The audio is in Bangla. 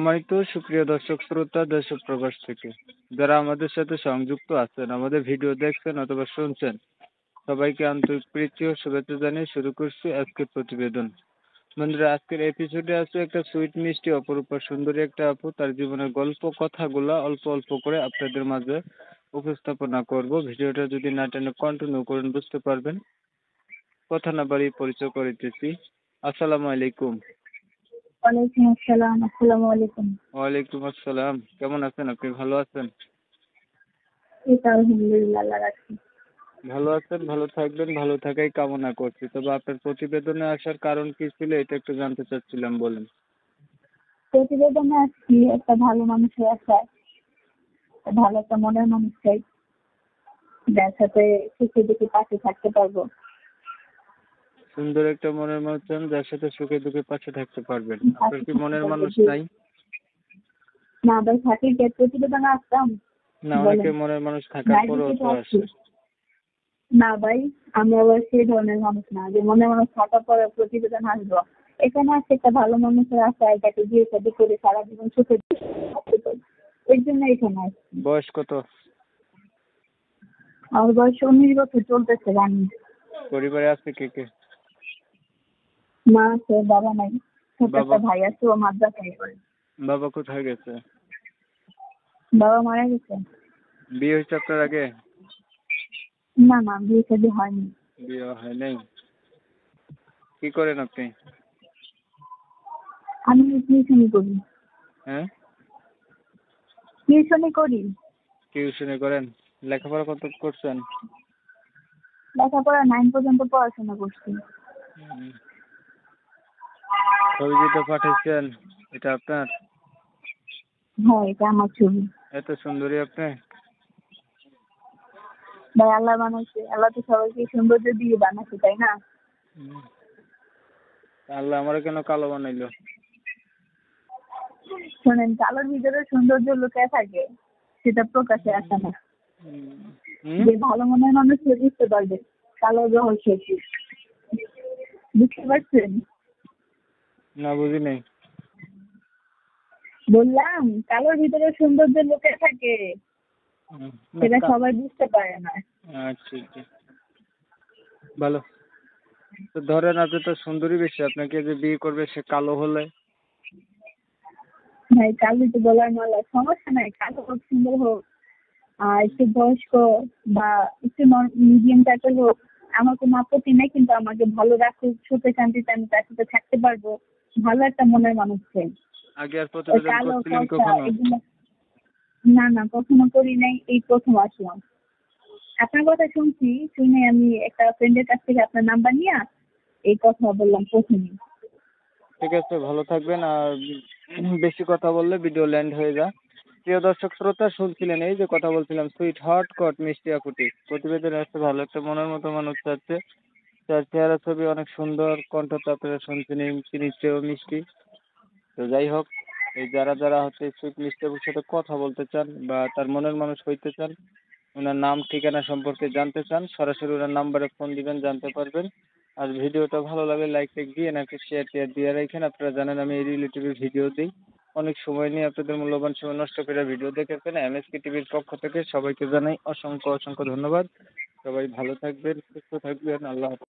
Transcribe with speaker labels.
Speaker 1: সম্মানিত সুপ্রিয় দর্শক শ্রোতা দেশ ও প্রবাস থেকে যারা আমাদের সাথে সংযুক্ত আছেন, আমাদের ভিডিও দেখছেন অথবা শুনছেন, সবাইকে আন্তরিক প্রীতি ও শুভেচ্ছা জানিয়ে শুরু করছি আজকের প্রতিবেদন। বন্ধুরা, আজকের এপিসোডে আছে একটা সুইট মিষ্টি অপরূপা সুন্দরী একটা আপু, তার জীবনের গল্প কথাগুলা অল্প অল্প করে আপনাদের মাঝে উপস্থাপনা করব। ভিডিওটা যদি না টেনে কন্টিনিউ করেন বুঝতে পারবেন। কথা না বাড়িয়ে পরিচয় করে দিতেছি। আসসালামু আলাইকুম।
Speaker 2: ওয়ালাইকুম আসসালাম। আসসালামু আলাইকুম।
Speaker 1: ওয়ালাইকুম আসসালাম। কেমন আছেন আপনি? ভালো আছেন?
Speaker 2: এই তো আলহামদুলিল্লাহ, আল্লাহ রাখছি।
Speaker 1: ভালো আছেন, ভালো থাকবেন, ভালো থাকাই কামনা করছি। তবে আপনার প্রতিবেদনে আসার কারণ কি ছিল এটা একটু জানতে চাচ্ছিলাম, বলেন।
Speaker 2: প্রতিবেদনে আসছি একটা ভালো মানুষের আশায়, ভালো একটা মনের মানুষ চাই, যার সাথে সুখে দুঃখে পাশে থাকতে পারবো।
Speaker 1: সুন্দর একটা মনের মানুষ চান, যার সাথে সুখে দুঃখে পাশে থাকতে পারবেন। আপনার কি মনের মানুষ নাই?
Speaker 2: না ভাই, থাকি যে প্রতিবেদনে আসতাম।
Speaker 1: না, অনেকে মনের মানুষ থাকার পরেও তো আসে।
Speaker 2: না ভাই, আমি আবার সেই ধরনের মানুষ না যে মনের মানুষ থাকার পরে প্রতিবেদন আসবো। এখানে আসছে একটা ভালো মানুষের আশায়, তাকে বিয়ে শাদী করে সারা জীবন সুখে থাকতে পারবো। এর জন্য এখানে আসছি।
Speaker 1: বয়স কত?
Speaker 2: আমার বয়স 19 বছর চলতেছে। রানি।
Speaker 1: পরিবারে আছে কে কে?
Speaker 2: মা আছে, বাবা নাই। ছোট
Speaker 1: বাবা?
Speaker 2: একটা ভাই আছে, ও মাদ্রাসায় পড়ে।
Speaker 1: বাবা কোথায় গেছে?
Speaker 2: বাবা মারা গেছে।
Speaker 1: বিয়ে হয়েছে আপনার আগে?
Speaker 2: না না, বিয়ে শাদী হয়নি।
Speaker 1: বিয়ে হয় নাই। কি করেন আপনি?
Speaker 2: আমি টিউশনি করি।
Speaker 1: হ্যাঁ,
Speaker 2: টিউশনি করি।
Speaker 1: টিউশনি করেন? লেখাপড়া কত করছেন?
Speaker 2: লেখাপড়া 9 পর্যন্ত পড়াশোনা করছি।
Speaker 1: ছবি যেটা পাঠাইছেন এটা আপনার?
Speaker 2: হ্যাঁ, এটা আমার ছবি।
Speaker 1: এত সুন্দরী আপনি?
Speaker 2: ভাই, আল্লাহ বানাইছে। আল্লাহ তো সবাইকে সৌন্দর্য দিয়ে বানাইছে, তাই না?
Speaker 1: আল্লাহ আমারে কেন কালো বানাইলো?
Speaker 2: শোনেন, কালোর ভিতরে সৌন্দর্য লুকায় থাকে, সেটা প্রকাশে আসে না। যে ভালো মনের মানুষ সে বুঝতে পারবে কালোর রহস্য কি। বুঝতে পারছেন?
Speaker 1: না, বুঝি নাই।
Speaker 2: বললাম, কালোর ভিতরে সৌন্দর্য লুকায় থাকে, সেটা সবাই বুঝতে পারে না।
Speaker 1: আচ্ছা আচ্ছা, ভালো। তো ধরেন আপনি তো সুন্দরী বেশি, আপনাকে যে বিয়ে করবে সে কালো হলে?
Speaker 2: ভাই, কালো তো বলার মালা, সমস্যা নাই। কালো হোক, সুন্দর হোক, আর একটু বয়স্ক বা একটু মিডিয়াম টাইপের হোক, আমার কোনো আপত্তি নেই। কিন্তু আমাকে ভালো রাখুক, সুখে শান্তিতে আমি তার সাথে থাকতে পারবো। ভালো একটা মনের মানুষ চাই।
Speaker 1: আগে আর প্রতিবেদন
Speaker 2: কালো
Speaker 1: করছিলেন
Speaker 2: ফর্সা
Speaker 1: কখনো?
Speaker 2: এগুলো না না, কখনো করি নাই, এই প্রথম আসলাম। আপনার কথা শুনছি, শুনে আমি একটা ফ্রেন্ডের কাছ থেকে আপনার নাম্বার নিয়ে এই কথা বললাম প্রথমে।
Speaker 1: ঠিক আছে, ভালো থাকবেন। আর বেশি কথা বললে ভিডিও ল্যান্ড হয়ে যায়। প্রিয় দর্শক শ্রোতা, শুনছিলেন এই যে কথা বলছিলাম সুইট হট কট মিষ্টি আপুটি প্রতিবেদনে আসছে ভালো একটা মনের মতো মানুষ চাচ্ছে। তার চেহারা ছবি অনেক সুন্দর, কণ্ঠটা আপনারা শুনছেন তিনি চেয়েও মিষ্টি। তো যাই হোক, এই যারা যারা হচ্ছে সুইট মিষ্টি আপুর সাথে কথা বলতে চান বা তার মনের মানুষ হইতে চান, ওনার নাম ঠিকানা সম্পর্কে জানতে চান, সরাসরি ওনার নাম্বারে ফোন দিবেন, জানতে পারবেন। আর ভিডিওটা ভালো লাগে লাইক টেক দিয়ে নাকি শেয়ার টেয়ার দিয়ে রাখেন। আপনারা জানেন আমি এই রিলেটিভের ভিডিও দিই, অনেক সময় নিয়ে আপনাদের মূল্যবান সময় নষ্ট করে ভিডিও দেখেছেন। এমএসকে টিভির পক্ষ থেকে সবাইকে জানাই অসংখ্য অসংখ্য ধন্যবাদ। সবাই ভালো থাকবেন, সুস্থ থাকবেন। আল্লাহ হাফেজ।